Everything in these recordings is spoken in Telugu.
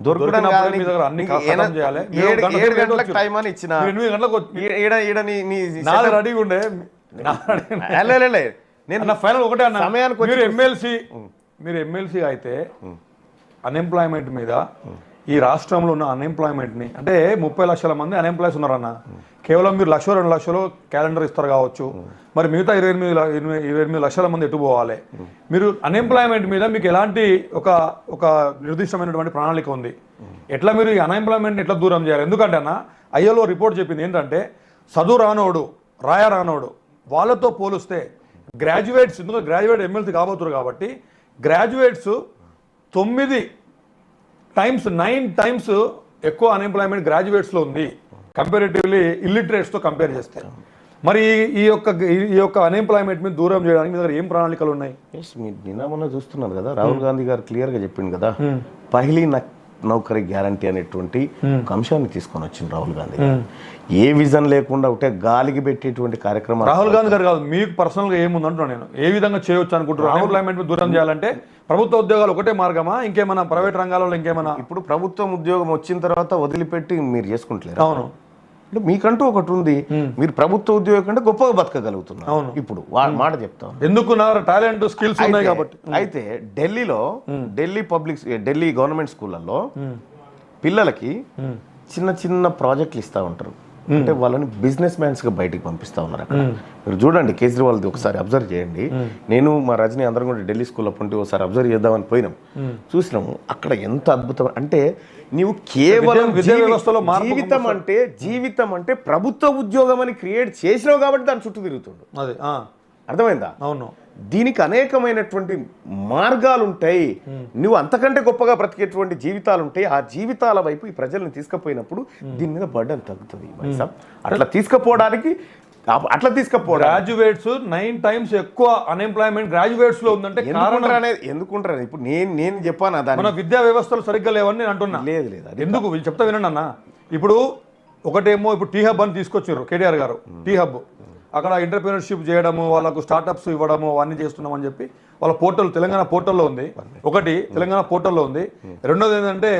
దొరకడం ఏడు గంటలకు టైం అని ఇచ్చిన 8 గంటలకు రెడీగా ఉండే నేను ఫైనల్ ఒకటే అన్న సమయానికి మీరు ఎమ్మెల్సీ అయితే అన్ఎంప్లాయ్మెంట్ మీద ఈ రాష్ట్రంలో ఉన్న అన్ఎంప్లాయ్మెంట్ని అంటే 30 లక్షల మంది అన్ఎంప్లాయ్స్ ఉన్నారన్న కేవలం మీరు 1-2 లక్షలు క్యాలెండర్ ఇస్తారు కావచ్చు మరి మిగతా 28 లక్షల మంది ఎటు పోవాలి మీరు అన్ఎంప్లాయ్మెంట్ మీద మీకు ఎలాంటి ఒక నిర్దిష్టమైనటువంటి ప్రణాళిక ఉంది ఎట్లా మీరు ఈ అన్ఎంప్లాయ్మెంట్ని ఎట్లా దూరం చేయాలి ఎందుకంటే అన్న ఐఎల్ఓ రిపోర్ట్ చెప్పింది ఏంటంటే చదువు రానోడు రానోడు వాళ్ళతో పోలిస్తే గ్రాడ్యుయేట్స్ ఎందుకంటే గ్రాడ్యుయేట్ ఎమ్మెల్సీ కాబోతున్నారు కాబట్టి గ్రాడ్యుయేట్స్ 9 టైమ్స్ ఎక్కువ అన్ఎంప్లాయ్మెంట్ గ్రాడ్యుయేట్స్లో ఉంది కంపారిటివ్లీ ఇల్లిటరేట్స్తో కంపేర్ చేస్తే మరి ఈ యొక్క అన్ఎంప్లాయ్మెంట్ మీద దూరం చేయడానికి మీ దగ్గర ఏం ప్రణాళికలు ఉన్నాయి మీరు నిన్న మొన్న చూస్తున్నారు కదా రాహుల్ గాంధీ గారు క్లియర్గా చెప్పింది కదా పహిలీ నౌకరీ గ్యారంటీ అనేటువంటి ఒక అంశాన్ని తీసుకొని వచ్చింది రాహుల్ గాంధీ ఏ విజన్ లేకుండా ఒకటే గాలికి పెట్టేటువంటి కార్యక్రమం రాహుల్ గాంధీ గారు కాదు మీకు పర్సనల్గా ఏముందంటున్నా నేను ఏ విధంగా చేయొచ్చు అనుకుంటున్నాను అన్ఎంప్లాయ్మెంట్ మీద దూరం చేయాలంటే ప్రభుత్వ ఉద్యోగాలు ఒకటే మార్గమా ఇంకేమైనా ప్రైవేట్ రంగాలలో ఇంకేమైనా ఇప్పుడు ప్రభుత్వం ఉద్యోగం వచ్చిన తర్వాత వదిలిపెట్టి మీరు చేసుకుంటలేరు అవును మీకంటూ ఒకటి ఉంది మీరు ప్రభుత్వ ఉద్యోగం కంటే గొప్పగా బతకగలుగుతున్నారు అవును ఇప్పుడు మాట చెప్తాం ఎందుకు టాలెంట్ స్కిల్స్ ఉన్నాయి కాబట్టి అయితే ఢిల్లీ గవర్నమెంట్ స్కూళ్ళల్లో పిల్లలకి చిన్న ప్రాజెక్టులు ఇస్తూ ఉంటారు అంటే వాళ్ళని బిజినెస్ మ్యాన్స్ గా బయటికి పంపిస్తా ఉన్నారు అక్కడ మీరు చూడండి కేజ్రీవాల్ది ఒకసారి అబ్జర్వ్ చేయండి నేను మా రజనీ అందరం కూడా ఢిల్లీ స్కూల్ అప్పుడు ఒకసారి అబ్జర్వ్ చేద్దామని పోయినాం చూసినాము అక్కడ ఎంత అద్భుతం అంటే నీవు కేవలం జీవితం అంటే ప్రభుత్వ ఉద్యోగం అని క్రియేట్ చేసినావు కాబట్టి దాని చుట్టూ తిరుగుతుండు అర్థమైందా అవును దీనికి అనేకమైనటువంటి మార్గాలు ఉంటాయి నువ్వు అంతకంటే గొప్పగా బ్రతికేటువంటి జీవితాలు ఉంటాయి ఆ జీవితాల వైపు ఈ ప్రజల్ని తీసుకుపోయినప్పుడు దీని మీద బర్డన్ తగ్గుతుంది అట్లా తీసుకుపోవడానికి గ్రాడ్యుయేట్స్ 9 టైమ్స్ ఎక్కువ అన్ఎంప్లాయ్మెంట్ గ్రాడ్యుయేట్స్ లో ఉందంటే ఎందుకుంటారు ఇప్పుడు నేను చెప్పాను మన విద్యా వ్యవస్థలు సరిగ్గా లేవని నేను అంటున్నా లేదు ఎందుకు చెప్తా వినండి అన్న ఇప్పుడు ఒకటేమో ఇప్పుడు టీ హబ్ అని తీసుకొచ్చారు కేటీఆర్ గారు టీ హబ్ అక్కడ ఎంటర్‌ప్రెన్యూర్‌షిప్ చేయడము వాళ్ళకు స్టార్టప్స్ ఇవ్వడము అవన్నీ చేస్తున్నామని చెప్పి వాళ్ళ పోర్టల్ తెలంగాణ పోర్టల్లో ఉంది తెలంగాణ పోర్టల్లో ఉంది రెండోది ఏంటంటే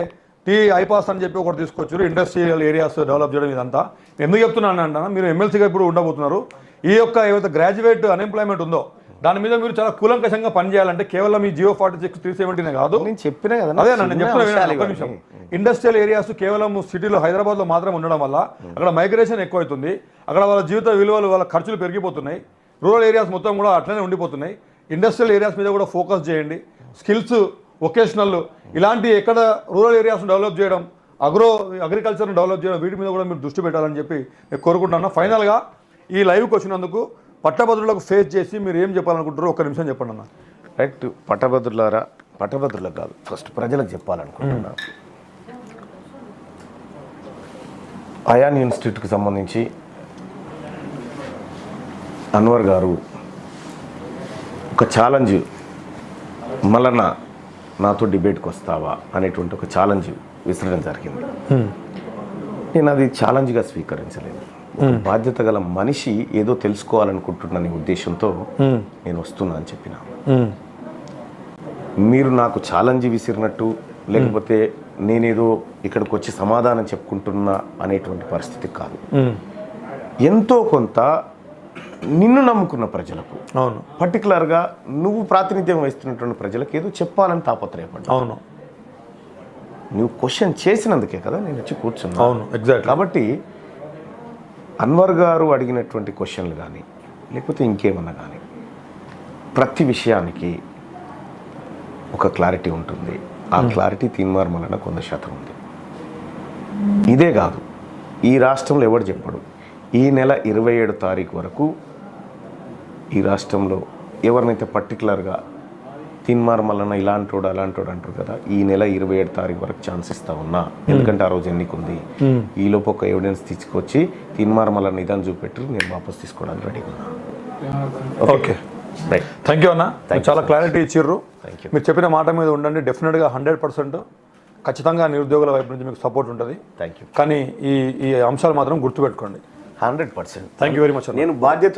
టీ ఐపాస్ అని చెప్పి ఒకటి తీసుకొచ్చారు ఇండస్ట్రియల్ ఏరియాస్ డెవలప్ చేయడం ఇదంతా ఎందుకు చెప్తున్నాను అంటే మీరు ఎమ్మెల్సీగా ఇప్పుడు ఉండబోతున్నారు ఈ యొక్క ఏవైతే గ్రాడ్యుయేట్ అన్ఎంప్లాయ్మెంట్ ఉందో దాని మీద మీరు చాలా కూలంకషంగా పనిచేయాలంటే కేవలం ఈ జియో 46 370 కాదు నేను చెప్పినా కదా అదే నేను చెప్తున్నా ఇండస్ట్రియల్ ఏరియాస్ కేవలం సిటీలో హైదరాబాద్లో మాత్రం ఉండడం వల్ల అక్కడ మైగ్రేషన్ ఎక్కువ అవుతుంది అక్కడ వాళ్ళ జీవిత విలువలు వాళ్ళ ఖర్చులు పెరిగిపోతున్నాయి రూరల్ ఏరియాస్ మొత్తం కూడా అట్లనే ఉండిపోతున్నాయి ఇండస్ట్రియల్ ఏరియాస్ మీద కూడా ఫోకస్ చేయండి స్కిల్స్ వొకేషనల్ ఇలాంటి ఎక్కడ రూరల్ ఏరియాస్ను డెవలప్ చేయడం అగ్రికల్చర్ను డెవలప్ చేయడం వీటి మీద కూడా మీరు దృష్టి పెట్టాలని చెప్పి నేను కోరుకుంటున్నాను ఫైనల్గా ఈ లైవ్కి వచ్చినందుకు పట్టభద్రులకు ఫేస్ చేసి మీరు ఏం చెప్పాలనుకుంటారో ఒక్క నిమిషం చెప్పండి అన్న రైట్ పట్టభద్రులకు కాదు ఫస్ట్ ప్రజలకు చెప్పాలనుకుంటున్నా అయాన్ ఇన్స్టిట్యూట్కి సంబంధించి అన్వర్ గారు ఒక ఛాలెంజ్ మళ్ళీ నాతో డిబేట్కి వస్తావా అనేటువంటి ఒక ఛాలెంజ్ విసరడం జరిగింది నేను అది ఛాలెంజ్గా స్వీకరించలేదు బాధ్యత గల మనిషి ఏదో తెలుసుకోవాలనుకుంటున్న ఉద్దేశంతో నేను వస్తున్నా అని చెప్పిన మీరు నాకు ఛాలెంజ్ విసిరినట్టు లేకపోతే నేనేదో ఇక్కడికి వచ్చి సమాధానం చెప్పుకుంటున్నా అనేటువంటి పరిస్థితి కాదు ఎంతో కొంత నిన్ను నమ్ముకున్న ప్రజలకు అవును పర్టికులర్గా నువ్వు ప్రాతినిధ్యం వహిస్తున్నటువంటి ప్రజలకు ఏదో చెప్పాలని తాపత్రయపడ్డా అవును నువ్వు క్వశ్చన్ చేసినందుకే కదా నేను వచ్చి కూర్చున్నా అవును ఎగ్జాక్ట్ కాబట్టి అన్వర్ గారు అడిగినటువంటి క్వశ్చన్లు కానీ లేకపోతే ఇంకేమన్నా కానీ ప్రతి విషయానికి ఒక క్లారిటీ ఉంటుంది ఆ క్లారిటీ తీన్మార్ వలన 100% ఉంది ఇదే కాదు ఈ రాష్ట్రంలో ఎవడు చెప్పడు ఈ నెల 27 తారీఖు వరకు ఈ రాష్ట్రంలో ఎవరినైతే పర్టికులర్గా తీన్మార్ మల్లన ఇలాంటోడు అలాంటోడు అంటారు కదా ఈ నెల 27 తారీఖు వరకు ఛాన్స్ ఇస్తా ఉన్నా ఎందుకంటే ఆ రోజు ఎన్నికుంది ఈ లోపు ఒక ఎవిడెన్స్ తీసుకొచ్చి తీన్మార్ మల్లన ఇదని చూపెట్టి నేను వాపస్ తీసుకోవడానికి రెడీగా ఉన్నా ఓకే రైట్ థ్యాంక్ యూ అన్న చాలా క్లారిటీ ఇచ్చిర్రు మీరు చెప్పిన మాట మీద ఉండండి డెఫినెట్గా 100% ఖచ్చితంగా నిరుద్యోగుల వైపు నుంచి మీకు సపోర్ట్ ఉంటుంది థ్యాంక్ యూ కానీ ఈ అంశాలు మాత్రం గుర్తుపెట్టుకోండి 100% థ్యాంక్ యూ వెరీ మచ్ నేను బాధ్యత